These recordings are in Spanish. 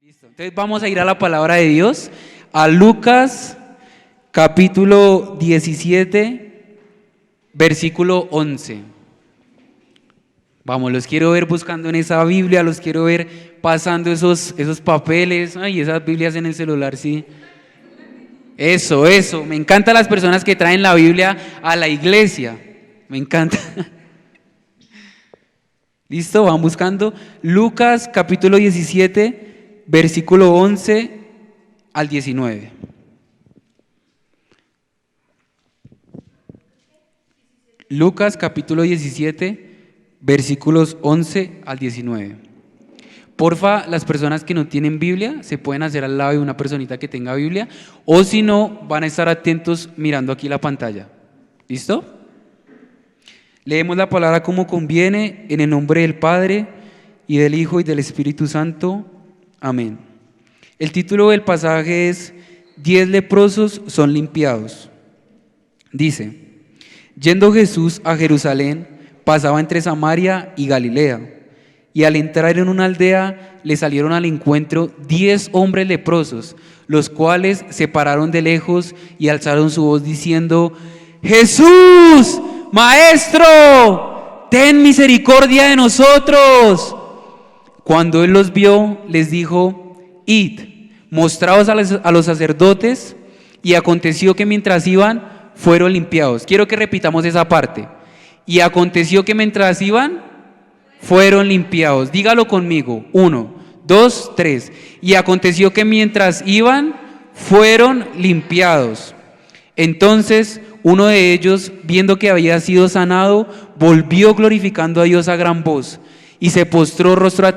Listo. Entonces vamos a ir a la palabra de Dios, a Lucas capítulo 17, versículo 11. Vamos, los quiero ver buscando en esa Biblia, los quiero ver pasando esos papeles. Ay, esas Biblias en el celular, sí. Eso. Me encantan las personas que traen la Biblia a la iglesia. Me encanta. ¿Listo? Van buscando Lucas capítulo 17, versículo 11 al 19. Lucas capítulo 17, versículos 11 al 19. Porfa, las personas que no tienen Biblia se pueden hacer al lado de una personita que tenga Biblia, o si no, van a estar atentos mirando aquí la pantalla. ¿Listo? Leemos la palabra como conviene, en el nombre del Padre, y del Hijo, y del Espíritu Santo. Amén. El título del pasaje es 10 leprosos son limpiados. Dice: yendo Jesús a Jerusalén, pasaba entre Samaria y Galilea, y al entrar en una aldea le salieron al encuentro 10 hombres leprosos, los cuales se pararon de lejos y alzaron su voz diciendo: Jesús, Maestro, ten misericordia de nosotros. Cuando él los vio, les dijo: id, mostraos a los sacerdotes. Y aconteció que mientras iban, fueron limpiados. Quiero que repitamos esa parte. Y aconteció que mientras iban, fueron limpiados. Dígalo conmigo. 1, 2, 3. Y aconteció que mientras iban, fueron limpiados. Entonces uno de ellos, viendo que había sido sanado, volvió glorificando a Dios a gran voz, y se postró rostro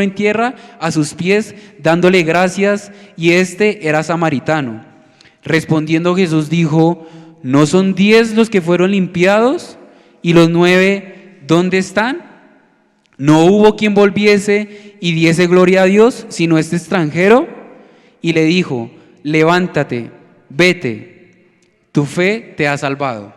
en tierra a sus pies, dándole gracias, y este era samaritano. Respondiendo Jesús dijo: ¿no son 10 los que fueron limpiados? ¿Y los 9 dónde están? No hubo quien volviese y diese gloria a Dios, sino este extranjero. Y le dijo: levántate, vete, tu fe te ha salvado.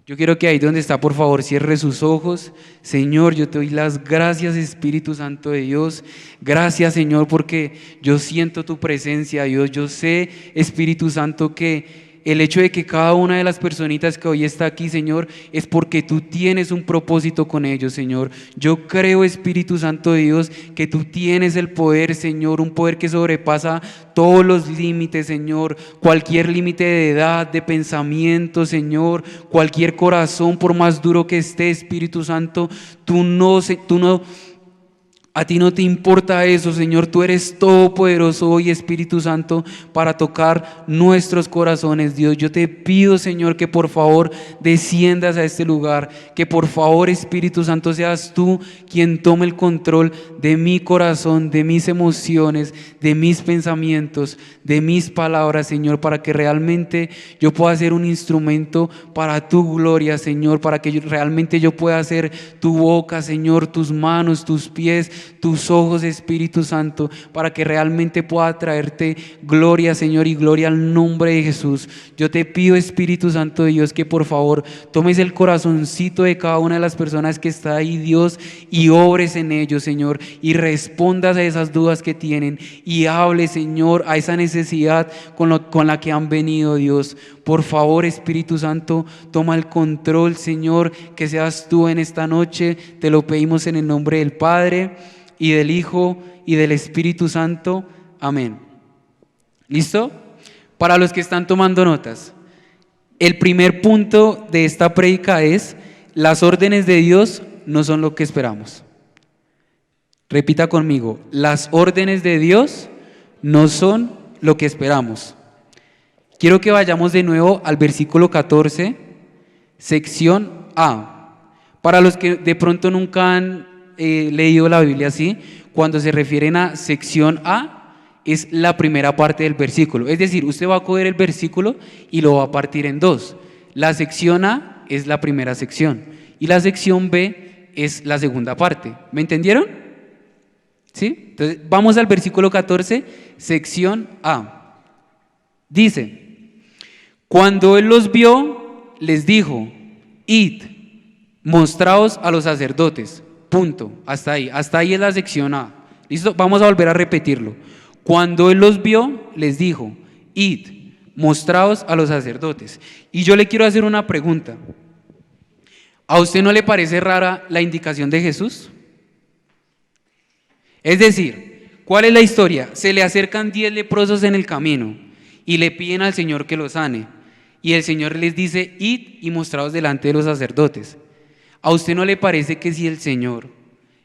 Yo quiero que ahí donde está, por favor, cierre sus ojos. Señor, yo te doy las gracias, Espíritu Santo de Dios. Gracias, Señor, porque yo siento tu presencia, Dios. Yo sé, Espíritu Santo, que el hecho de que cada una de las personitas que hoy está aquí, Señor, es porque tú tienes un propósito con ellos, Señor. Yo creo, Espíritu Santo de Dios, que tú tienes el poder, Señor, un poder que sobrepasa todos los límites, Señor, cualquier límite de edad, de pensamiento, Señor, cualquier corazón, por más duro que esté, Espíritu Santo, a ti no te importa eso, Señor. Tú eres todopoderoso hoy, Espíritu Santo, para tocar nuestros corazones, Dios. Yo te pido, Señor, que por favor desciendas a este lugar, que por favor, Espíritu Santo, seas tú quien tome el control de mi corazón, de mis emociones, de mis pensamientos, de mis palabras, Señor, para que realmente yo pueda ser un instrumento para tu gloria, Señor, para que realmente yo pueda ser tu boca, Señor, tus manos, tus pies, tus ojos, Espíritu Santo, para que realmente pueda traerte gloria, Señor, y gloria al nombre de Jesús. Yo te pido, Espíritu Santo de Dios, que por favor tomes el corazoncito de cada una de las personas que está ahí, Dios, y obres en ellos, Señor, y respondas a esas dudas que tienen, y hable, Señor, a esa necesidad con la que han venido, Dios. Por favor, Espíritu Santo, toma el control, Señor, que seas tú en esta noche. Te lo pedimos en el nombre del Padre, y del Hijo, y del Espíritu Santo. Amén. ¿Listo? Para los que están tomando notas, el primer punto de esta prédica es: las órdenes de Dios no son lo que esperamos. Repita conmigo: las órdenes de Dios no son lo que esperamos. Quiero que vayamos de nuevo al versículo 14, sección A. Para los que de pronto nunca han leído la Biblia así, cuando se refieren a sección A, es la primera parte del versículo. Es decir, usted va a coger el versículo y lo va a partir en dos. La sección A es la primera sección y la sección B es la segunda parte. ¿Me entendieron? ¿Sí? Entonces, vamos al versículo 14, sección A. Dice: cuando él los vio, les dijo: id, mostraos a los sacerdotes. punto, hasta ahí es la sección A. ¿Listo? Vamos a volver a repetirlo. Cuando él los vio, les dijo, id, mostraos a los sacerdotes. Y yo le quiero hacer una pregunta. ¿A usted no le parece rara la indicación de Jesús? Es decir, ¿cuál es la historia? Se le acercan 10 leprosos en el camino y le piden al Señor que los sane. Y el Señor les dice, id y mostraos delante de los sacerdotes. ¿A usted no le parece que si el Señor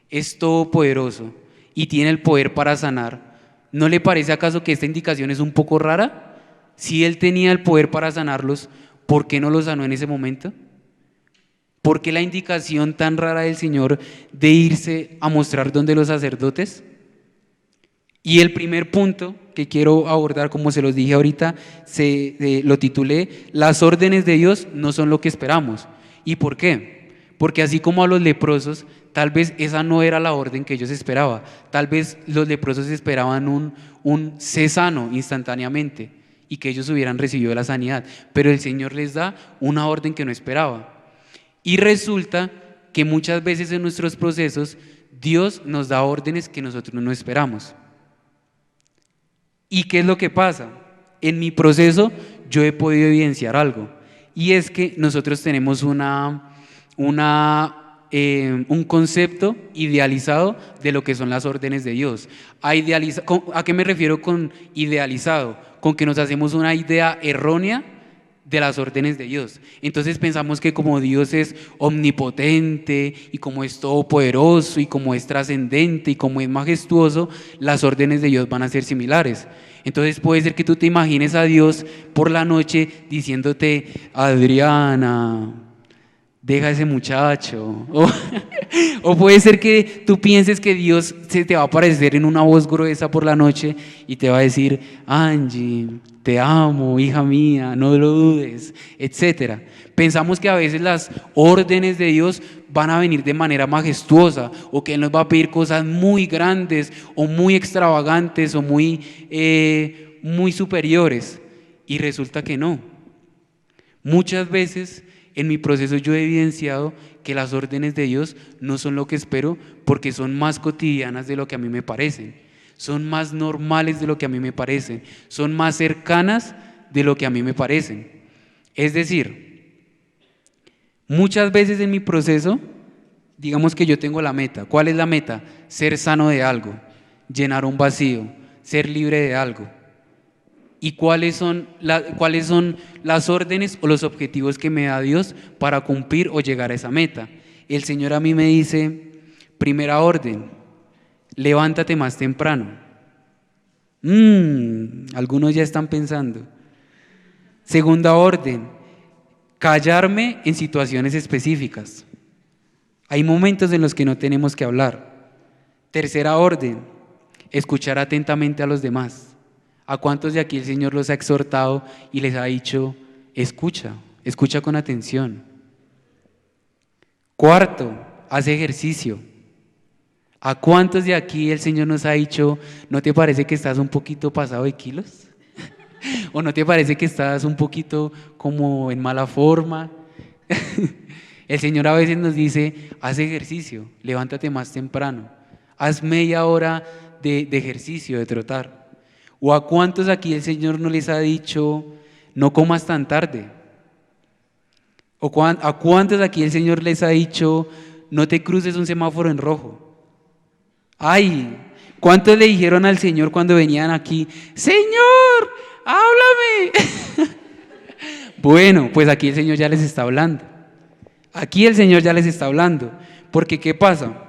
es todopoderoso y tiene el poder para sanar, ¿no le parece acaso que esta indicación es un poco rara? Si Él tenía el poder para sanarlos, ¿por qué no los sanó en ese momento? ¿Por qué la indicación tan rara del Señor de irse a mostrar donde los sacerdotes? Y el primer punto que quiero abordar, como se los dije ahorita, lo titulé, las órdenes de Dios no son lo que esperamos. ¿Y por qué? Porque así como a los leprosos, tal vez esa no era la orden que ellos esperaban. Tal vez los leprosos esperaban un sé sano instantáneamente y que ellos hubieran recibido la sanidad. Pero el Señor les da una orden que no esperaba. Y resulta que muchas veces en nuestros procesos Dios nos da órdenes que nosotros no esperamos. ¿Y qué es lo que pasa? En mi proceso yo he podido evidenciar algo, y es que nosotros tenemos un concepto idealizado de lo que son las órdenes de Dios. ¿A qué me refiero con idealizado? Con que nos hacemos una idea errónea de las órdenes de Dios. Entonces pensamos que como Dios es omnipotente y como es todopoderoso y como es trascendente y como es majestuoso, las órdenes de Dios van a ser similares. Entonces puede ser que tú te imagines a Dios por la noche diciéndote, Adriana, deja a ese muchacho. O puede ser que tú pienses que Dios se te va a aparecer en una voz gruesa por la noche y te va a decir, Angie, te amo, hija mía, no lo dudes, etc. Pensamos que a veces las órdenes de Dios van a venir de manera majestuosa, o que Él nos va a pedir cosas muy grandes o muy extravagantes o muy superiores, y resulta que no. Muchas veces en mi proceso yo he evidenciado que las órdenes de Dios no son lo que espero, porque son más cotidianas de lo que a mí me parecen, son más normales de lo que a mí me parecen, son más cercanas de lo que a mí me parecen. Es decir, muchas veces en mi proceso, digamos que yo tengo la meta. ¿Cuál es la meta? Ser sano de algo, llenar un vacío, ser libre de algo. ¿Y cuáles son las órdenes o los objetivos que me da Dios para cumplir o llegar a esa meta? El Señor a mí me dice, primera orden, levántate más temprano. Algunos ya están pensando. Segunda orden, callarme en situaciones específicas. Hay momentos en los que no tenemos que hablar. Tercera orden, escuchar atentamente a los demás. ¿A cuántos de aquí el Señor los ha exhortado y les ha dicho, escucha con atención? Cuarto, haz ejercicio. ¿A cuántos de aquí el Señor nos ha dicho, no te parece que estás un poquito pasado de kilos? ¿O no te parece que estás un poquito como en mala forma? El Señor a veces nos dice, haz ejercicio, levántate más temprano, haz media hora de ejercicio, de trotar. ¿O a cuántos aquí el Señor no les ha dicho, no comas tan tarde? ¿O a cuántos aquí el Señor les ha dicho, no te cruces un semáforo en rojo? ¡Ay! ¿Cuántos le dijeron al Señor cuando venían aquí, Señor, háblame? Bueno, pues aquí el Señor ya les está hablando. Aquí el Señor ya les está hablando. Porque ¿qué pasa?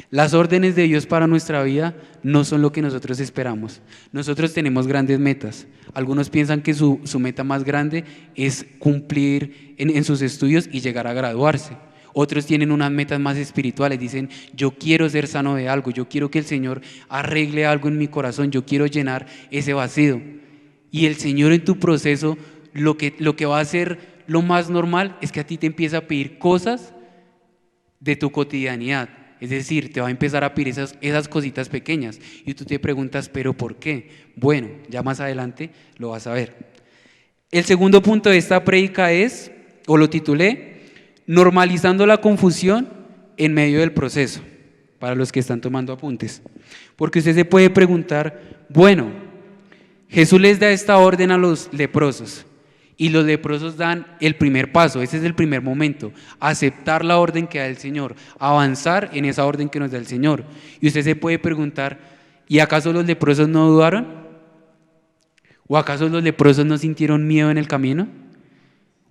Las órdenes de Dios para nuestra vida no son lo que nosotros esperamos. Nosotros tenemos grandes metas. Algunos piensan que su meta más grande es cumplir en sus estudios y llegar a graduarse. Otros tienen unas metas más espirituales. Dicen, yo quiero ser sano de algo, yo quiero que el Señor arregle algo en mi corazón, yo quiero llenar ese vacío. Y el Señor en tu proceso, lo que va a hacer lo más normal es que a ti te empieza a pedir cosas de tu cotidianidad. Es decir, te va a empezar a pedir esas cositas pequeñas y tú te preguntas, ¿pero por qué? Bueno, ya más adelante lo vas a ver. El segundo punto de esta prédica es, o lo titulé, normalizando la confusión en medio del proceso, para los que están tomando apuntes. Porque usted se puede preguntar, bueno, Jesús les da esta orden a los leprosos y los leprosos dan el primer paso, ese es el primer momento, aceptar la orden que da el Señor, avanzar en esa orden que nos da el Señor. Y usted se puede preguntar, ¿y acaso los leprosos no dudaron? ¿O acaso los leprosos no sintieron miedo en el camino?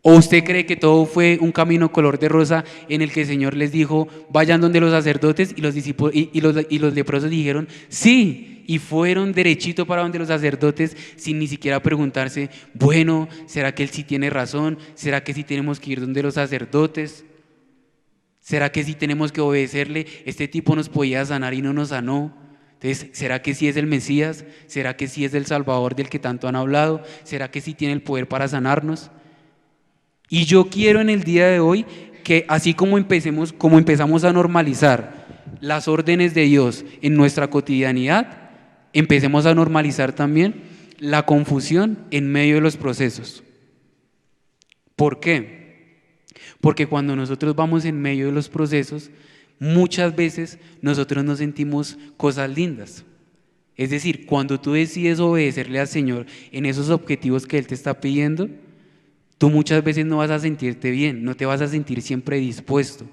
¿O usted cree que todo fue un camino color de rosa en el que el Señor les dijo, vayan donde los sacerdotes y los discípulos y los leprosos dijeron, sí, y fueron derechito para donde los sacerdotes sin ni siquiera preguntarse, bueno, ¿será que él sí tiene razón? ¿Será que sí tenemos que ir donde los sacerdotes? ¿Será que sí tenemos que obedecerle? Este tipo nos podía sanar y no nos sanó. Entonces, ¿será que sí es el Mesías? ¿Será que sí es el Salvador del que tanto han hablado? ¿Será que sí tiene el poder para sanarnos? Y yo quiero en el día de hoy que así como empezamos a normalizar las órdenes de Dios en nuestra cotidianidad, empecemos a normalizar también la confusión en medio de los procesos. ¿Por qué? Porque cuando nosotros vamos en medio de los procesos, muchas veces nosotros nos sentimos cosas lindas. Es decir, cuando tú decides obedecerle al Señor en esos objetivos que Él te está pidiendo, tú muchas veces no vas a sentirte bien, no te vas a sentir siempre dispuesto.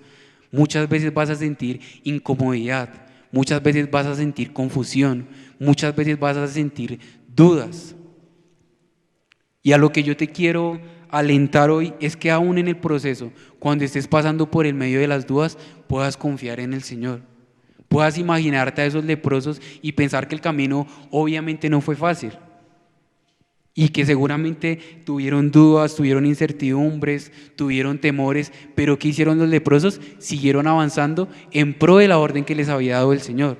Muchas veces vas a sentir incomodidad, muchas veces vas a sentir confusión, muchas veces vas a sentir dudas. Y a lo que yo te quiero alentar hoy es que aún en el proceso, cuando estés pasando por el medio de las dudas, puedas confiar en el Señor. Puedas imaginarte a esos leprosos y pensar que el camino obviamente no fue fácil. Y que seguramente tuvieron dudas, tuvieron incertidumbres, tuvieron temores, pero ¿qué hicieron los leprosos? Siguieron avanzando en pro de la orden que les había dado el Señor.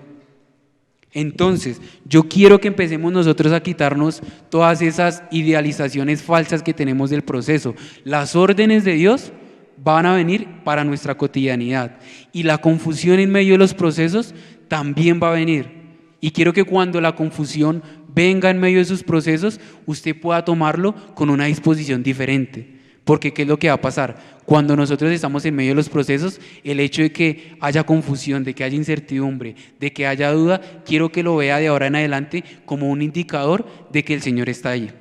Entonces, yo quiero que empecemos nosotros a quitarnos todas esas idealizaciones falsas que tenemos del proceso. Las órdenes de Dios van a venir para nuestra cotidianidad y la confusión en medio de los procesos también va a venir. Y quiero que cuando la confusión venga en medio de sus procesos, usted pueda tomarlo con una disposición diferente. Porque ¿qué es lo que va a pasar? Cuando nosotros estamos en medio de los procesos, el hecho de que haya confusión, de que haya incertidumbre, de que haya duda, quiero que lo vea de ahora en adelante como un indicador de que el Señor está ahí.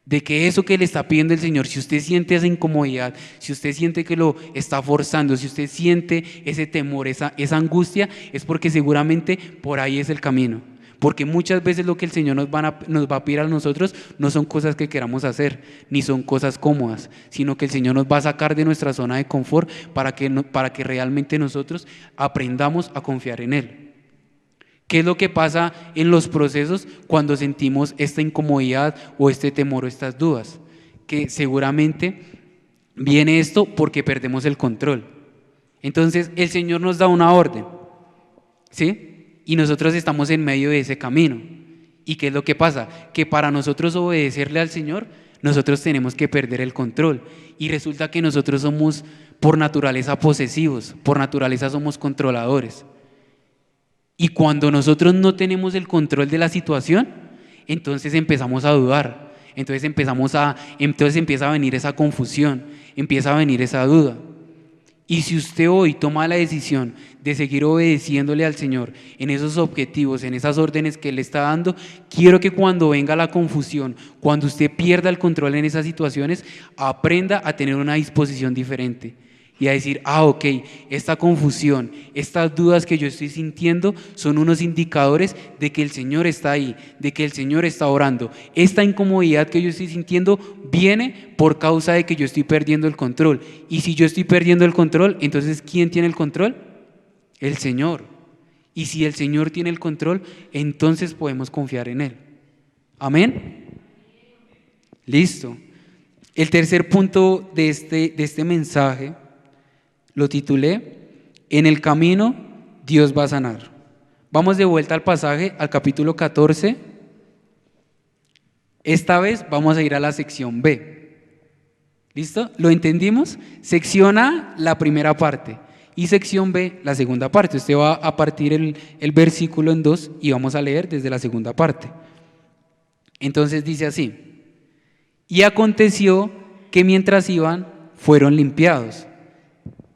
De que eso que le está pidiendo el Señor, si usted siente esa incomodidad, si usted siente que lo está forzando, si usted siente ese temor, esa angustia, es porque seguramente por ahí es el camino. Porque muchas veces lo que el Señor nos va a pedir a nosotros no son cosas que queramos hacer, ni son cosas cómodas, sino que el Señor nos va a sacar de nuestra zona de confort para que realmente nosotros aprendamos a confiar en Él. ¿Qué es lo que pasa en los procesos cuando sentimos esta incomodidad o este temor o estas dudas? Que seguramente viene esto porque perdemos el control. Entonces el Señor nos da una orden, ¿sí? Y nosotros estamos en medio de ese camino. ¿Y qué es lo que pasa? Que para nosotros obedecerle al Señor, nosotros tenemos que perder el control. Y resulta que nosotros somos por naturaleza posesivos, por naturaleza somos controladores. Y cuando nosotros no tenemos el control de la situación, entonces empezamos a dudar. Entonces empieza a venir esa confusión, empieza a venir esa duda. Y si usted hoy toma la decisión de seguir obedeciéndole al Señor en esos objetivos, en esas órdenes que Él está dando, quiero que cuando venga la confusión, cuando usted pierda el control en esas situaciones, aprenda a tener una disposición diferente y a decir, ok, esta confusión, estas dudas que yo estoy sintiendo son unos indicadores de que el Señor está ahí, de que el Señor está orando. Esta incomodidad que yo estoy sintiendo viene por causa de que yo estoy perdiendo el control. Y si yo estoy perdiendo el control, entonces ¿quién tiene el control? El Señor. Y si el Señor tiene el control, entonces podemos confiar en Él. ¿Amén? Listo. El tercer punto de este mensaje lo titulé, en el camino Dios va a sanar. Vamos de vuelta al pasaje, al capítulo 14. Esta vez vamos a ir a la sección B. ¿Listo? ¿Lo entendimos? Sección A, la primera parte, y sección B, la segunda parte. Usted va a partir el versículo en dos y vamos a leer desde la segunda parte. Entonces dice así, y aconteció que mientras iban, fueron limpiados.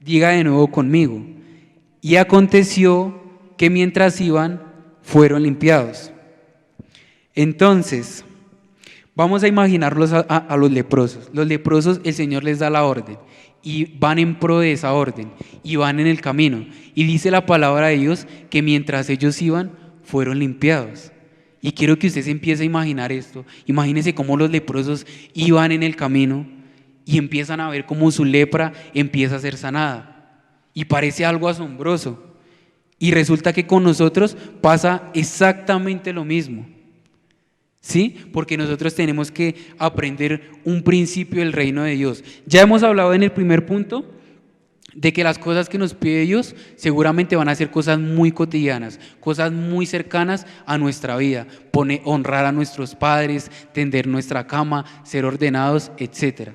Diga de nuevo conmigo, Y aconteció que mientras iban, fueron limpiados. Entonces, vamos a imaginarlos a los leprosos. Los leprosos, el Señor les da la orden y van en pro de esa orden y van en el camino. Y dice la palabra de Dios que mientras ellos iban, fueron limpiados. Y quiero que usted se empiece a imaginar esto. Imagínese cómo los leprosos iban en el camino y empiezan a ver cómo su lepra empieza a ser sanada. Y parece algo asombroso. Y resulta que con nosotros pasa exactamente lo mismo. ¿Sí? Porque nosotros tenemos que aprender un principio del reino de Dios. Ya hemos hablado en el primer punto de que las cosas que nos pide Dios seguramente van a ser cosas muy cotidianas, cosas muy cercanas a nuestra vida, honrar a nuestros padres, tender nuestra cama, ser ordenados, etc.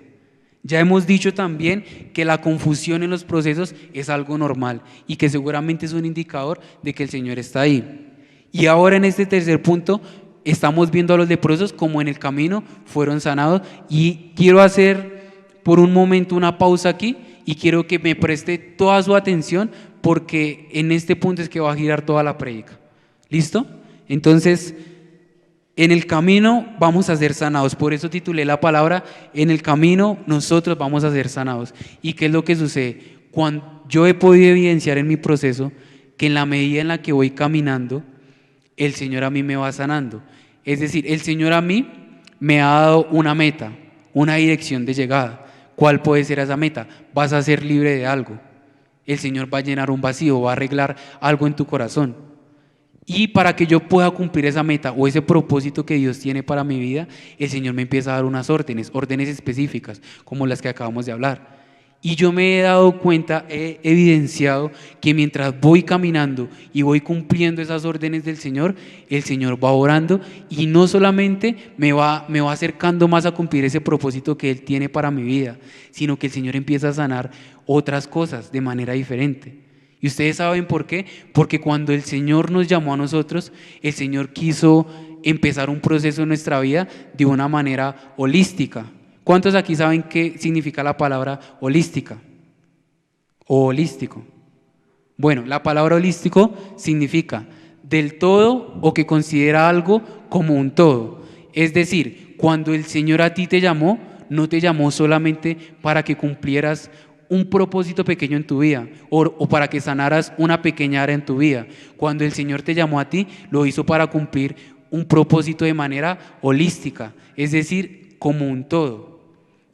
Ya hemos dicho también que la confusión en los procesos es algo normal y que seguramente es un indicador de que el Señor está ahí. Y ahora en este tercer punto estamos viendo a los leprosos como en el camino fueron sanados, y quiero hacer por un momento una pausa aquí y quiero que me preste toda su atención porque en este punto es que va a girar toda la prédica. ¿Listo? Entonces, en el camino vamos a ser sanados. Por eso titulé la palabra, en el camino nosotros vamos a ser sanados. ¿Y qué es lo que sucede? Cuando yo he podido evidenciar en mi proceso que en la medida en la que voy caminando, el Señor a mí me va sanando. Es decir, el Señor a mí me ha dado una meta, una dirección de llegada. ¿Cuál puede ser esa meta? Vas a ser libre de algo. El Señor va a llenar un vacío, va a arreglar algo en tu corazón. Y para que yo pueda cumplir esa meta o ese propósito que Dios tiene para mi vida, el Señor me empieza a dar unas órdenes específicas, como las que acabamos de hablar. Y yo me he dado cuenta, he evidenciado que mientras voy caminando y voy cumpliendo esas órdenes del Señor, el Señor va orando y no solamente me va acercando más a cumplir ese propósito que Él tiene para mi vida, sino que el Señor empieza a sanar otras cosas de manera diferente. ¿Y ustedes saben por qué? Porque cuando el Señor nos llamó a nosotros, el Señor quiso empezar un proceso en nuestra vida de una manera holística. ¿Cuántos aquí saben qué significa la palabra holística o holístico? Bueno, la palabra holístico significa del todo o que considera algo como un todo. Es decir, cuando el Señor a ti te llamó, no te llamó solamente para que cumplieras un propósito pequeño en tu vida o para que sanaras una pequeña área en tu vida. Cuando el Señor te llamó a ti, lo hizo para cumplir un propósito de manera holística, es decir, como un todo.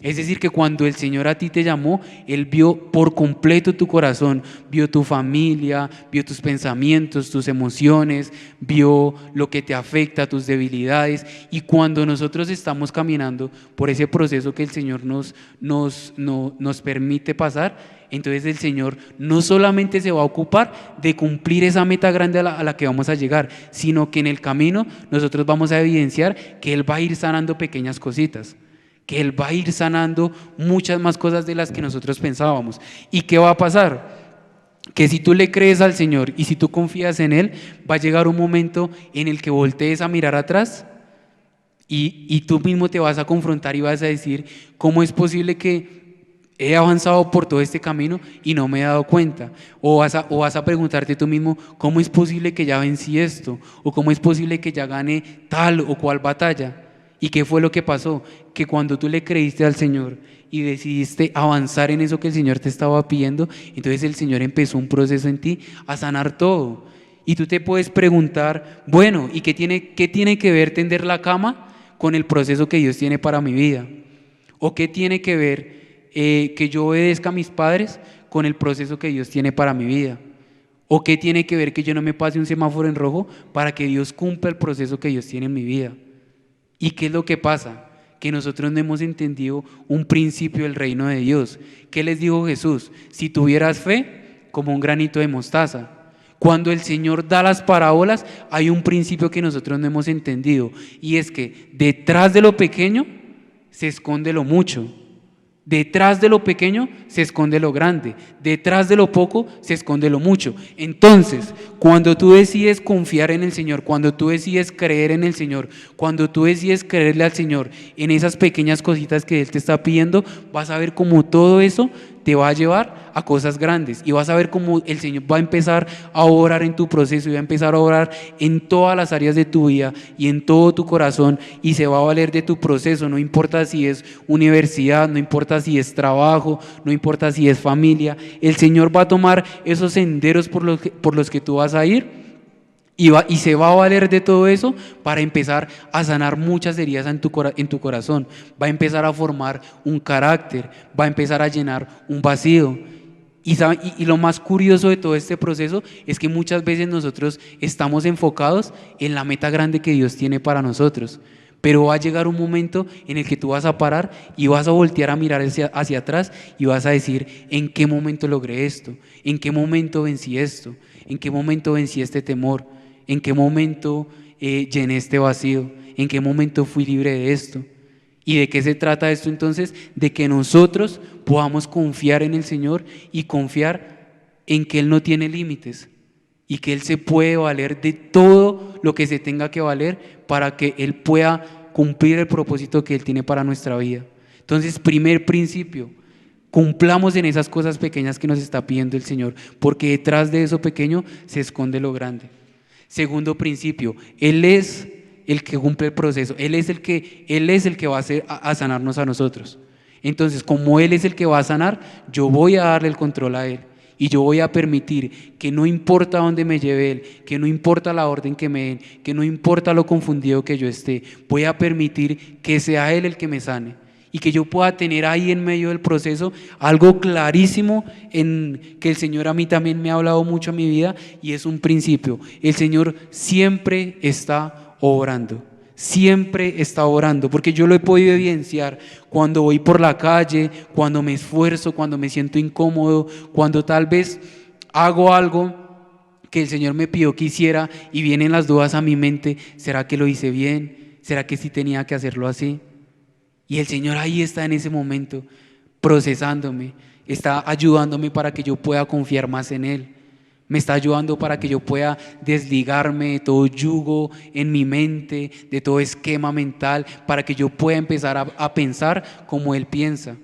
Es decir, que cuando el Señor a ti te llamó, Él vio por completo tu corazón, vio tu familia, vio tus pensamientos, tus emociones, vio lo que te afecta, tus debilidades. Y cuando nosotros estamos caminando por ese proceso que el Señor nos permite pasar, entonces el Señor no solamente se va a ocupar de cumplir esa meta grande a la que vamos a llegar, sino que en el camino nosotros vamos a evidenciar que Él va a ir sanando pequeñas cositas, que Él va a ir sanando muchas más cosas de las que nosotros pensábamos. ¿Y qué va a pasar? Que si tú le crees al Señor y si tú confías en Él, va a llegar un momento en el que voltees a mirar atrás y tú mismo te vas a confrontar y vas a decir, ¿cómo es posible que he avanzado por todo este camino y no me he dado cuenta? O vas a preguntarte tú mismo, ¿cómo es posible que ya vencí esto? ¿O cómo es posible que ya gané tal o cual batalla? ¿Y qué fue lo que pasó? Que cuando tú le creíste al Señor y decidiste avanzar en eso que el Señor te estaba pidiendo, entonces el Señor empezó un proceso en ti a sanar todo. Y tú te puedes preguntar, bueno, ¿y qué tiene que ver tender la cama con el proceso que Dios tiene para mi vida? ¿O qué tiene que ver que yo obedezca a mis padres con el proceso que Dios tiene para mi vida? ¿O qué tiene que ver que yo no me pase un semáforo en rojo para que Dios cumpla el proceso que Dios tiene en mi vida? ¿Y qué es lo que pasa? Que nosotros no hemos entendido un principio del reino de Dios. ¿Qué les dijo Jesús? Si tuvieras fe, como un granito de mostaza. Cuando el Señor da las parábolas, hay un principio que nosotros no hemos entendido, y es que detrás de lo pequeño se esconde lo mucho. Detrás de lo pequeño se esconde lo grande, detrás de lo poco se esconde lo mucho. Entonces, cuando tú decides confiar en el Señor, cuando tú decides creer en el Señor, cuando tú decides creerle al Señor en esas pequeñas cositas que Él te está pidiendo, vas a ver cómo todo eso te va a llevar a cosas grandes y vas a ver cómo el Señor va a empezar a obrar en tu proceso y va a empezar a obrar en todas las áreas de tu vida y en todo tu corazón, y se va a valer de tu proceso. No importa si es universidad, no importa si es trabajo, no importa si es familia, el Señor va a tomar esos senderos por los que tú vas a ir. Y se va a valer de todo eso para empezar a sanar muchas heridas en tu corazón. Va a empezar a formar un carácter, va a empezar a llenar un vacío. Y lo más curioso de todo este proceso es que muchas veces nosotros estamos enfocados en la meta grande que Dios tiene para nosotros. Pero va a llegar un momento en el que tú vas a parar y vas a voltear a mirar hacia atrás y vas a decir: ¿en qué momento logré esto? ¿En qué momento vencí esto? ¿En qué momento vencí este temor? ¿En qué momento llené este vacío? ¿En qué momento fui libre de esto? ¿Y de qué se trata esto entonces? De que nosotros podamos confiar en el Señor y confiar en que Él no tiene límites y que Él se puede valer de todo lo que se tenga que valer para que Él pueda cumplir el propósito que Él tiene para nuestra vida. Entonces, primer principio: cumplamos en esas cosas pequeñas que nos está pidiendo el Señor, porque detrás de eso pequeño se esconde lo grande. Segundo principio: Él es el que cumple el proceso, Él es el que va a sanarnos a nosotros. Entonces, como Él es el que va a sanar, yo voy a darle el control a Él y yo voy a permitir que, no importa dónde me lleve Él, que no importa la orden que me den, que no importa lo confundido que yo esté, voy a permitir que sea Él el que me sane. Y que yo pueda tener ahí en medio del proceso algo clarísimo en que el Señor a mí también me ha hablado mucho en mi vida, y es un principio: el Señor siempre está obrando, siempre está orando, porque yo lo he podido evidenciar cuando voy por la calle, cuando me esfuerzo, cuando me siento incómodo, cuando tal vez hago algo que el Señor me pidió que hiciera y vienen las dudas a mi mente: ¿será que lo hice bien? ¿Será que sí tenía que hacerlo así? Y el Señor ahí está en ese momento procesándome, está ayudándome para que yo pueda confiar más en Él. Me está ayudando para que yo pueda desligarme de todo yugo en mi mente, de todo esquema mental, para que yo pueda empezar a pensar como Él piensa.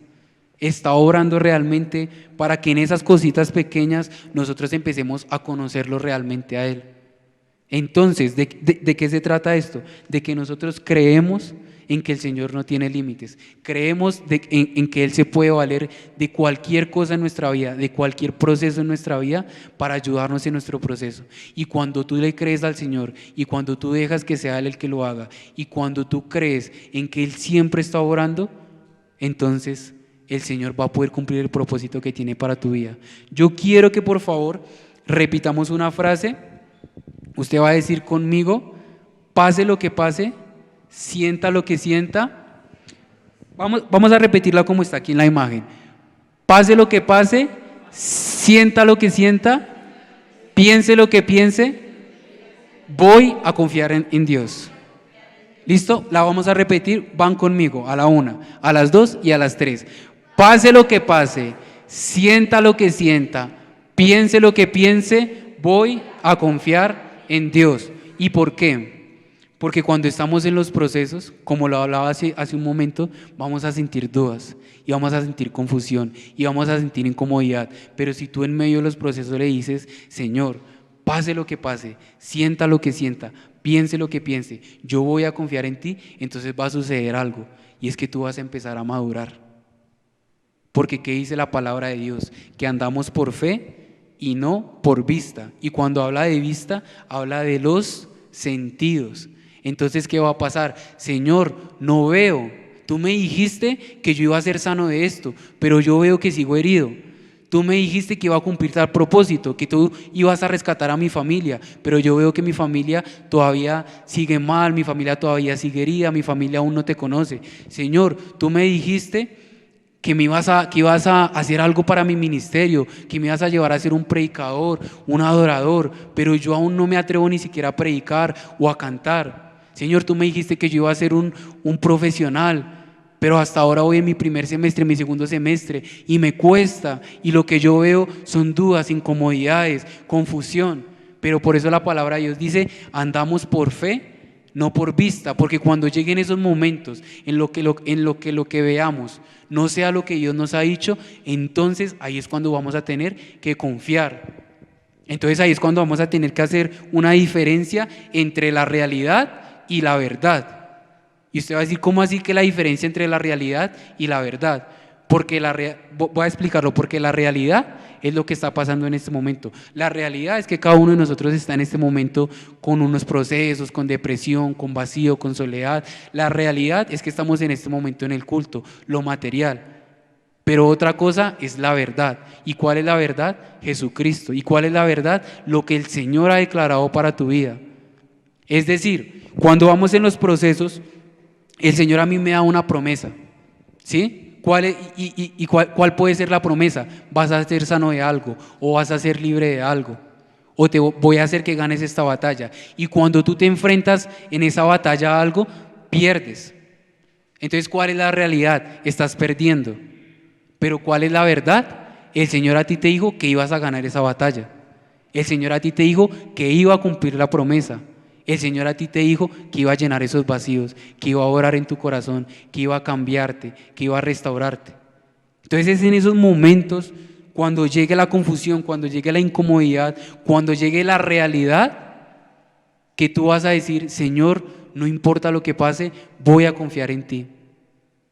Está obrando realmente para que en esas cositas pequeñas nosotros empecemos a conocerlo realmente a Él. Entonces, ¿de qué se trata esto? De que nosotros creemos en que el Señor no tiene límites, creemos en que Él se puede valer de cualquier cosa en nuestra vida, de cualquier proceso en nuestra vida, para ayudarnos en nuestro proceso. Y cuando tú le crees al Señor, y cuando tú dejas que sea Él el que lo haga, y cuando tú crees en que Él siempre está orando, entonces el Señor va a poder cumplir el propósito que tiene para tu vida. Yo quiero que por favor repitamos una frase. Usted va a decir conmigo: pase lo que pase, sienta lo que sienta. Vamos a repetirla como está aquí en la imagen. Pase lo que pase, sienta lo que sienta, piense lo que piense, voy a confiar en Dios. ¿Listo? La vamos a repetir, van conmigo, a la 1, a las 2 y a las 3. Pase lo que pase, sienta lo que sienta, piense lo que piense, voy a confiar en Dios. ¿Y por qué? Porque cuando estamos en los procesos, como lo hablaba hace un momento, vamos a sentir dudas y vamos a sentir confusión y vamos a sentir incomodidad. Pero si tú en medio de los procesos le dices: Señor, pase lo que pase, sienta lo que sienta, piense lo que piense, yo voy a confiar en ti, entonces va a suceder algo, y es que tú vas a empezar a madurar. Porque ¿qué dice la palabra de Dios? Que andamos por fe y no por vista. Y cuando habla de vista, habla de los sentidos. Entonces, ¿qué va a pasar? Señor, no veo. Tú me dijiste que yo iba a ser sano de esto, pero yo veo que sigo herido. Tú me dijiste que iba a cumplir tal propósito, que tú ibas a rescatar a mi familia, pero yo veo que mi familia todavía sigue mal, mi familia todavía sigue herida, mi familia aún no te conoce. Señor, tú me dijiste que ibas a hacer algo para mi ministerio, que me ibas a llevar a ser un predicador, un adorador, pero yo aún no me atrevo ni siquiera a predicar o a cantar. Señor, tú me dijiste que yo iba a ser un profesional, pero hasta ahora voy en mi primer semestre, en mi segundo semestre, y me cuesta, y lo que yo veo son dudas, incomodidades, confusión. Pero por eso la palabra de Dios dice: andamos por fe no por vista, porque cuando lleguen esos momentos en lo que veamos no sea lo que Dios nos ha dicho, entonces ahí es cuando vamos a tener que confiar. Entonces ahí es cuando vamos a tener que hacer una diferencia entre la realidad y la verdad. Y usted va a decir, ¿cómo así que la diferencia entre la realidad y la verdad? Porque voy a explicarlo, porque la realidad es lo que está pasando en este momento. La realidad es que cada uno de nosotros está en este momento con unos procesos, con depresión, con vacío, con soledad. La realidad es que estamos en este momento en el culto, lo material. Pero otra cosa es la verdad. ¿Y cuál es la verdad? Jesucristo. ¿Y cuál es la verdad? Lo que el Señor ha declarado para tu vida. Es decir, cuando vamos en los procesos, el Señor a mí me da una promesa, ¿sí? ¿Cuál puede ser la promesa? Vas a ser sano de algo, o vas a ser libre de algo, o te voy a hacer que ganes esta batalla. Y cuando tú te enfrentas en esa batalla a algo, pierdes. Entonces, ¿cuál es la realidad? Estás perdiendo. Pero ¿cuál es la verdad? El Señor a ti te dijo que ibas a ganar esa batalla. El Señor a ti te dijo que iba a cumplir la promesa. El Señor a ti te dijo que iba a llenar esos vacíos, que iba a orar en tu corazón, que iba a cambiarte, que iba a restaurarte. Entonces es en esos momentos, cuando llegue la confusión, cuando llegue la incomodidad, cuando llegue la realidad, que tú vas a decir, Señor, no importa lo que pase, voy a confiar en ti.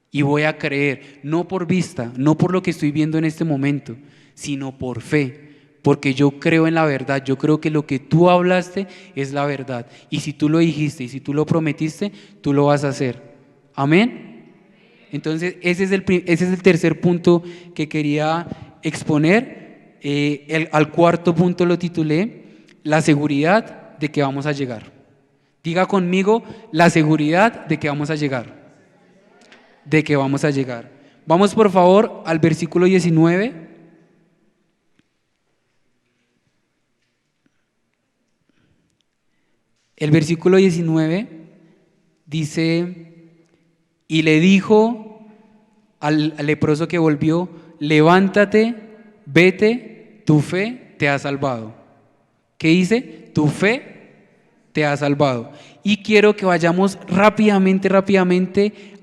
Y voy a creer, no por vista, no por lo que estoy viendo en este momento, sino por fe. Porque yo creo en la verdad, yo creo que lo que tú hablaste es la verdad. Y si tú lo dijiste y si tú lo prometiste, tú lo vas a hacer. Amén. Entonces ese es el tercer punto que quería exponer. Al cuarto punto lo titulé, la seguridad de que vamos a llegar. Diga conmigo, la seguridad de que vamos a llegar. De que vamos a llegar. Vamos por favor al versículo 19. El versículo 19 dice, y le dijo al leproso que volvió, levántate, vete, tu fe te ha salvado. ¿Qué dice? Tu fe te ha salvado. Y quiero que vayamos rápidamente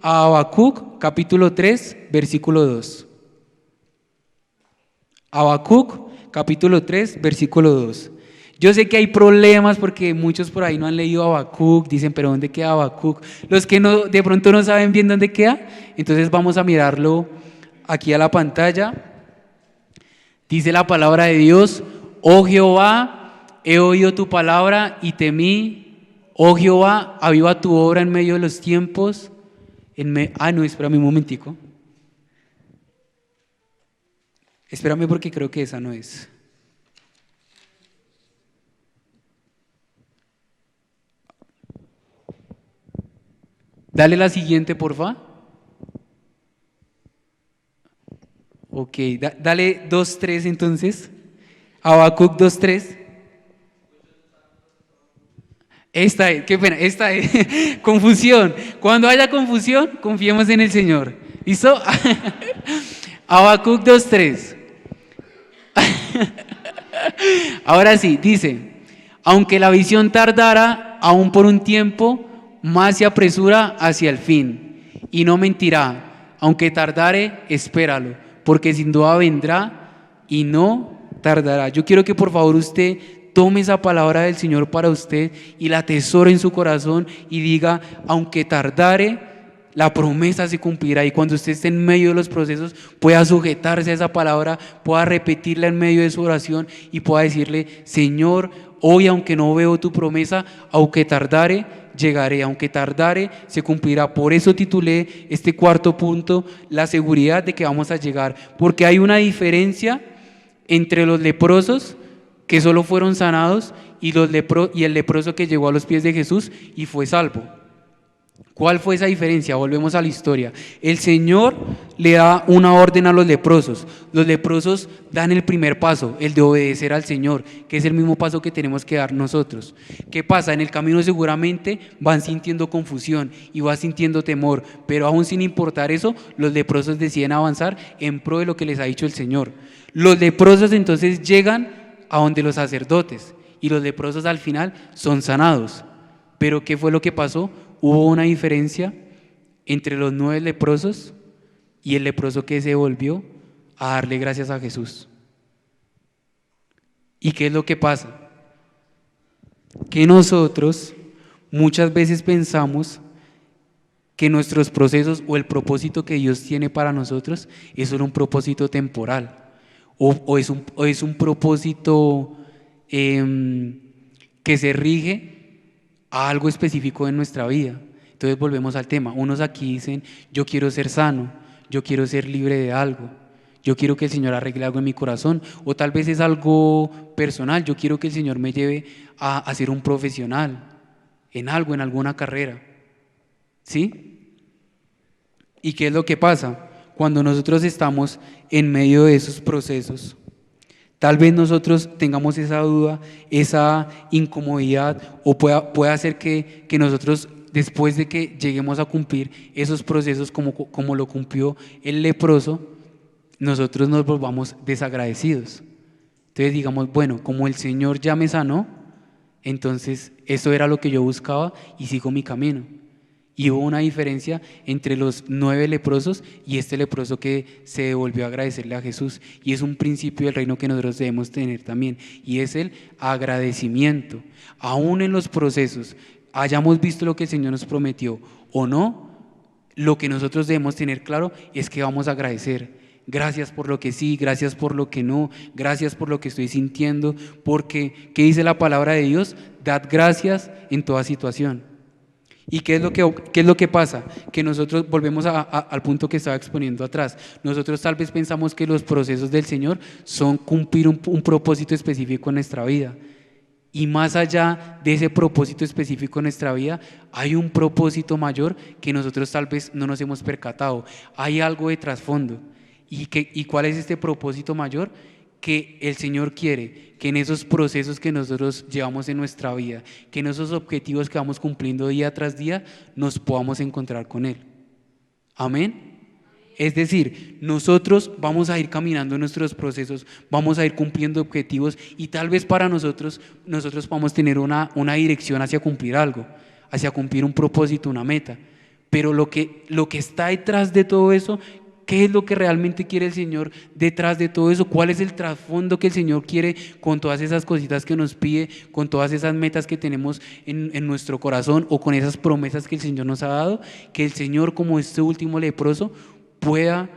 a Habacuc, capítulo 3, versículo 2. Habacuc, capítulo 3, versículo 2. Yo sé que hay problemas porque muchos por ahí no han leído Habacuc, dicen, pero ¿dónde queda Habacuc? Los que no, de pronto no saben bien dónde queda, entonces vamos a mirarlo aquí a la pantalla. Dice la palabra de Dios, oh Jehová, he oído tu palabra y temí, oh Jehová, aviva tu obra en medio de los tiempos. Espérame un momentico. Espérame porque creo que esa no es. Dale la siguiente, porfa. Ok, dale 2:3 entonces. Habacuc 2:3. Esta es, qué pena, esta es confusión. Cuando haya confusión, confiemos en el Señor. ¿Listo? Habacuc 2:3. Ahora sí, dice, aunque la visión tardara aún por un tiempo, más se apresura hacia el fin, y no mentirá, aunque tardare, espéralo, porque sin duda vendrá y no tardará. Yo quiero que por favor usted tome esa palabra del Señor para usted y la atesore en su corazón y diga, aunque tardare, la promesa se cumplirá. Y cuando usted esté en medio de los procesos, pueda sujetarse a esa palabra, pueda repetirla en medio de su oración y pueda decirle, Señor, hoy aunque no veo tu promesa, aunque tardare, llegaré, aunque tardare, se cumplirá. Por eso titulé este cuarto punto, la seguridad de que vamos a llegar, porque hay una diferencia entre los leprosos que solo fueron sanados y el leproso que llegó a los pies de Jesús y fue salvo. ¿Cuál fue esa diferencia? Volvemos a la historia. El Señor le da una orden a los leprosos. Los leprosos dan el primer paso, el de obedecer al Señor, que es el mismo paso que tenemos que dar nosotros. ¿Qué pasa? En el camino seguramente van sintiendo confusión y van sintiendo temor, pero aún sin importar eso, los leprosos deciden avanzar en pro de lo que les ha dicho el Señor. Los leprosos entonces llegan a donde los sacerdotes y los leprosos al final son sanados. Pero ¿qué fue lo que pasó? Hubo una diferencia entre los 9 leprosos y el leproso que se volvió a darle gracias a Jesús. ¿Y qué es lo que pasa? Que nosotros muchas veces pensamos que nuestros procesos o el propósito que Dios tiene para nosotros es solo un propósito temporal o es un propósito que se rige a algo específico en nuestra vida. Entonces volvemos al tema. Unos aquí dicen, yo quiero ser sano, yo quiero ser libre de algo, yo quiero que el Señor arregle algo en mi corazón, o tal vez es algo personal, yo quiero que el Señor me lleve a ser un profesional en algo, en alguna carrera. ¿Sí? ¿Y qué es lo que pasa? Cuando nosotros estamos en medio de esos procesos, tal vez nosotros tengamos esa duda, esa incomodidad, o pueda ser que nosotros, después de que lleguemos a cumplir esos procesos como lo cumplió el leproso, nosotros nos volvamos desagradecidos. Entonces digamos, bueno, como el Señor ya me sanó, entonces eso era lo que yo buscaba y sigo mi camino. Y hubo una diferencia entre los 9 leprosos y este leproso que se volvió a agradecerle a Jesús. Y es un principio del reino que nosotros debemos tener también. Y es el agradecimiento. Aún en los procesos, hayamos visto lo que el Señor nos prometió o no, lo que nosotros debemos tener claro es que vamos a agradecer. Gracias por lo que sí, gracias por lo que no, gracias por lo que estoy sintiendo, porque, ¿qué dice la palabra de Dios? Dad gracias en toda situación. ¿Y qué es lo que pasa? Que nosotros volvemos al punto que estaba exponiendo atrás. Nosotros tal vez pensamos que los procesos del Señor son cumplir un propósito específico en nuestra vida. Y más allá de ese propósito específico en nuestra vida, hay un propósito mayor que nosotros tal vez no nos hemos percatado. Hay algo de trasfondo. ¿Y cuál es este propósito mayor? Que el Señor quiere que en esos procesos que nosotros llevamos en nuestra vida, que en esos objetivos que vamos cumpliendo día tras día, nos podamos encontrar con Él. Amén. Es decir, nosotros vamos a ir caminando en nuestros procesos, vamos a ir cumpliendo objetivos y tal vez para nosotros podamos tener una dirección hacia cumplir algo, hacia cumplir un propósito, una meta. Pero lo que está detrás de todo eso, ¿qué es lo que realmente quiere el Señor detrás de todo eso? ¿Cuál es el trasfondo que el Señor quiere con todas esas cositas que nos pide, con todas esas metas que tenemos en nuestro corazón o con esas promesas que el Señor nos ha dado? Que el Señor, como este último leproso, pueda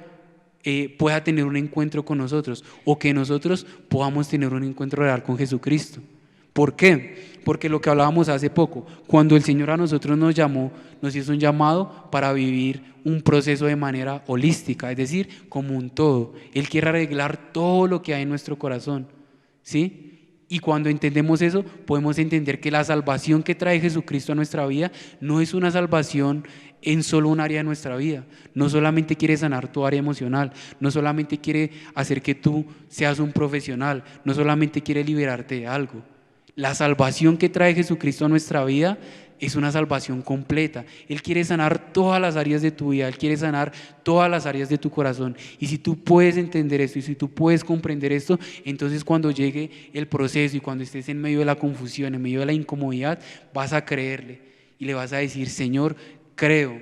tener un encuentro con nosotros o que nosotros podamos tener un encuentro real con Jesucristo. ¿Por qué? Porque lo que hablábamos hace poco, cuando el Señor a nosotros nos llamó, nos hizo un llamado para vivir un proceso de manera holística, es decir, como un todo. Él quiere arreglar todo lo que hay en nuestro corazón, ¿sí? Y cuando entendemos eso, podemos entender que la salvación que trae Jesucristo a nuestra vida no es una salvación en solo un área de nuestra vida. No solamente quiere sanar tu área emocional, no solamente quiere hacer que tú seas un profesional, no solamente quiere liberarte de algo. La salvación que trae Jesucristo a nuestra vida es una salvación completa. Él quiere sanar todas las áreas de tu vida, Él quiere sanar todas las áreas de tu corazón. Y si tú puedes entender esto y si tú puedes comprender esto, entonces cuando llegue el proceso y cuando estés en medio de la confusión, en medio de la incomodidad, vas a creerle y le vas a decir, Señor, creo.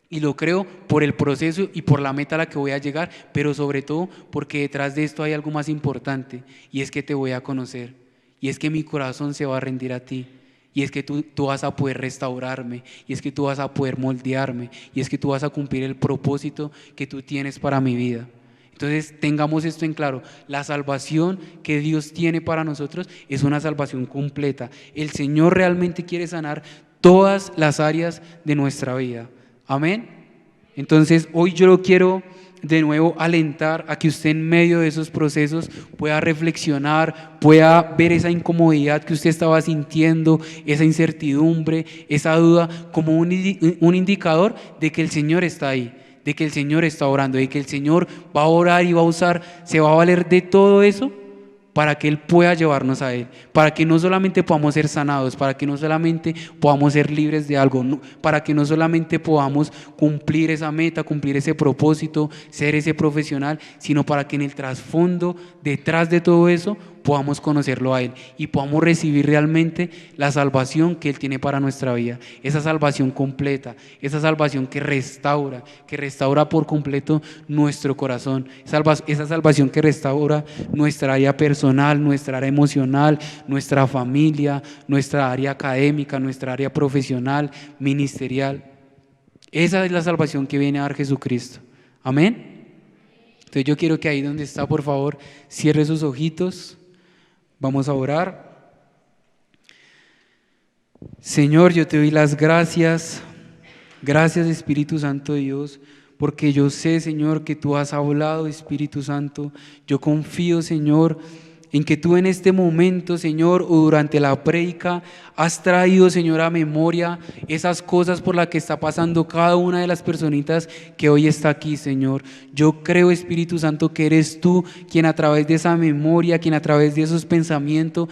Y lo creo por el proceso y por la meta a la que voy a llegar, pero sobre todo porque detrás de esto hay algo más importante y es que te voy a conocer. Y es que mi corazón se va a rendir a ti. Y es que tú vas a poder restaurarme. Y es que tú vas a poder moldearme. Y es que tú vas a cumplir el propósito que tú tienes para mi vida. Entonces tengamos esto en claro. La salvación que Dios tiene para nosotros es una salvación completa. El Señor realmente quiere sanar todas las áreas de nuestra vida. Amén. Entonces hoy yo lo quiero de nuevo alentar a que usted en medio de esos procesos pueda reflexionar, pueda ver esa incomodidad que usted estaba sintiendo, esa incertidumbre, esa duda como un indicador de que el Señor está ahí, de que el Señor está orando, de que el Señor va a orar y va a usar, se va a valer de todo eso para que Él pueda llevarnos a Él, para que no solamente podamos ser sanados, para que no solamente podamos ser libres de algo, para que no solamente podamos cumplir esa meta, cumplir ese propósito, ser ese profesional, sino para que en el trasfondo, detrás de todo eso, podamos conocerlo a Él y podamos recibir realmente la salvación que Él tiene para nuestra vida, esa salvación completa, esa salvación que restaura por completo nuestro corazón, esa salvación que restaura nuestra área personal, nuestra área emocional, nuestra familia, nuestra área académica, nuestra área profesional, ministerial. Esa es la salvación que viene a dar Jesucristo. Amén. Entonces yo quiero que ahí donde está, por favor, cierre sus ojitos. Vamos a orar. Señor, yo te doy las gracias. Gracias, Espíritu Santo de Dios, porque yo sé, Señor, que tú has hablado, Espíritu Santo. Yo confío, Señor, en que tú en este momento, Señor, o durante la prédica, has traído, Señor, a memoria esas cosas por las que está pasando cada una de las personitas que hoy está aquí, Señor. Yo creo, Espíritu Santo, que eres tú quien a través de esa memoria, quien a través de esos pensamientos,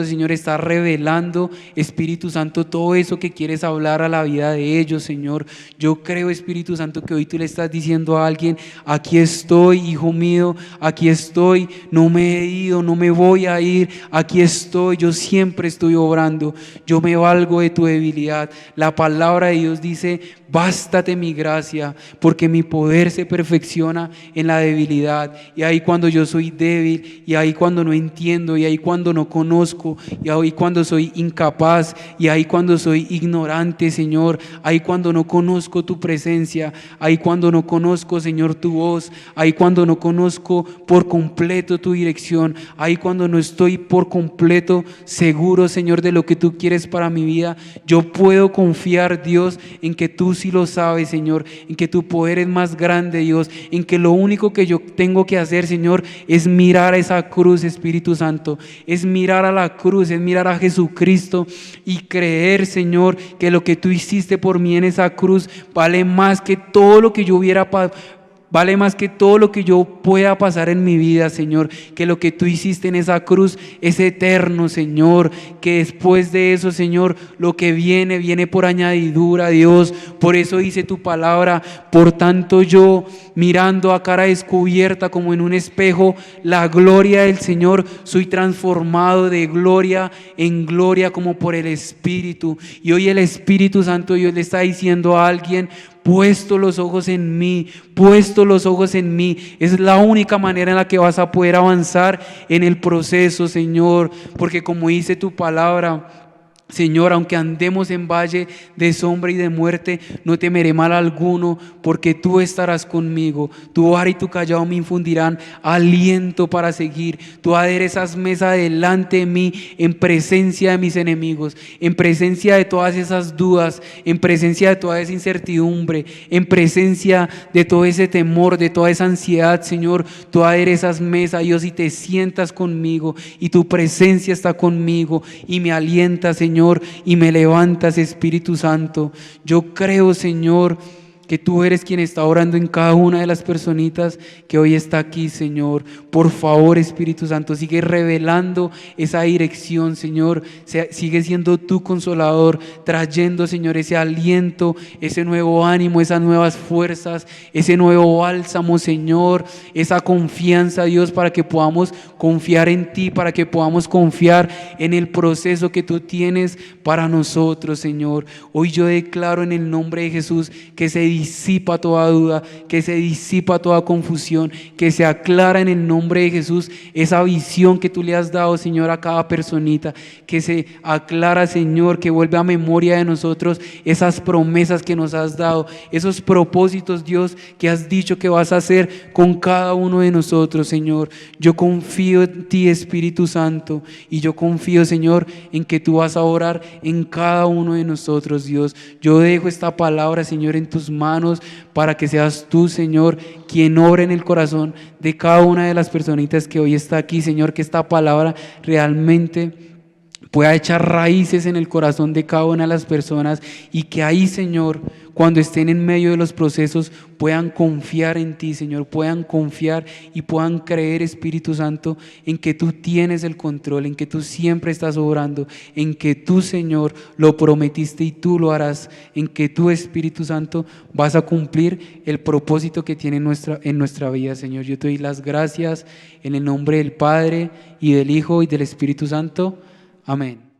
Señor, está revelando, Espíritu Santo, todo eso que quieres hablar a la vida de ellos, Señor. Yo creo, Espíritu Santo, que hoy tú le estás diciendo a alguien: aquí estoy, hijo mío, aquí estoy, no me he ido, no me voy a ir, aquí estoy, yo siempre estoy obrando, yo me valgo de tu debilidad. La palabra de Dios dice: bástate mi gracia, porque mi poder se perfecciona en la debilidad. Y ahí cuando yo soy débil, y ahí cuando no entiendo, y ahí cuando no conozco, y ahí cuando soy incapaz, y ahí cuando soy ignorante, Señor, ahí cuando no conozco tu presencia, ahí cuando no conozco, Señor, tu voz, ahí cuando no conozco por completo tu dirección, ahí cuando no estoy por completo seguro, Señor, de lo que tú quieres para mi vida, yo puedo confiar, Dios, en que tú sí lo sabes, Señor, en que tu poder es más grande, Dios, en que lo único que yo tengo que hacer, Señor, es mirar a esa cruz, Espíritu Santo, es mirar a la cruz, es mirar a Jesucristo y creer, Señor, que lo que tú hiciste por mí en esa cruz vale más que todo lo que yo vale más que todo lo que yo pueda pasar en mi vida, Señor, que lo que tú hiciste en esa cruz es eterno, Señor, que después de eso, Señor, lo que viene por añadidura, Dios. Por eso dice tu palabra: por tanto yo, mirando a cara descubierta como en un espejo la gloria del Señor, soy transformado de gloria en gloria como por el Espíritu. Y hoy el Espíritu Santo Dios le está diciendo a alguien: puesto los ojos en mí, puesto los ojos en mí. Es la única manera en la que vas a poder avanzar en el proceso, Señor, porque como dice tu palabra, Señor, aunque andemos en valle de sombra y de muerte, no temeré mal alguno, porque tú estarás conmigo. Tu vara y tu callado me infundirán aliento para seguir. Tú aderezas mesa delante de mí en presencia de mis enemigos, en presencia de todas esas dudas, en presencia de toda esa incertidumbre, en presencia de todo ese temor, de toda esa ansiedad, Señor. Tú aderezas mesa, Dios, y te sientas conmigo, y tu presencia está conmigo y me alienta, Señor, y me levantas, Espíritu Santo. Yo creo, Señor, que tú eres quien está orando en cada una de las personitas que hoy está aquí, Señor. Por favor, Espíritu Santo, sigue revelando esa dirección, Señor. Sigue siendo tu consolador, trayendo, Señor, ese aliento, ese nuevo ánimo, esas nuevas fuerzas, ese nuevo bálsamo, Señor, esa confianza, Dios, para que podamos confiar en ti, para que podamos confiar en el proceso que tú tienes para nosotros, Señor. Hoy yo declaro en el nombre de Jesús que se disipa toda duda, que se disipa toda confusión, que se aclara en el nombre de Jesús esa visión que tú le has dado, Señor, a cada personita, que se aclara, Señor, que vuelve a memoria de nosotros esas promesas que nos has dado, esos propósitos, Dios, que has dicho que vas a hacer con cada uno de nosotros, Señor. Yo confío en ti, Espíritu Santo, y yo confío, Señor, en que tú vas a orar en cada uno de nosotros, Dios. Yo dejo esta palabra, Señor, en tus manos, para que seas tú, Señor, quien obra en el corazón de cada una de las personitas que hoy está aquí, Señor, que esta palabra realmente pueda echar raíces en el corazón de cada una de las personas, y que ahí, Señor, cuando estén en medio de los procesos, puedan confiar en ti, Señor, puedan confiar y puedan creer, Espíritu Santo, en que tú tienes el control, en que tú siempre estás obrando, en que tú, Señor, lo prometiste y tú lo harás, en que tú, Espíritu Santo, vas a cumplir el propósito que tiene en nuestra vida, Señor. Yo te doy las gracias en el nombre del Padre y del Hijo y del Espíritu Santo. Amén.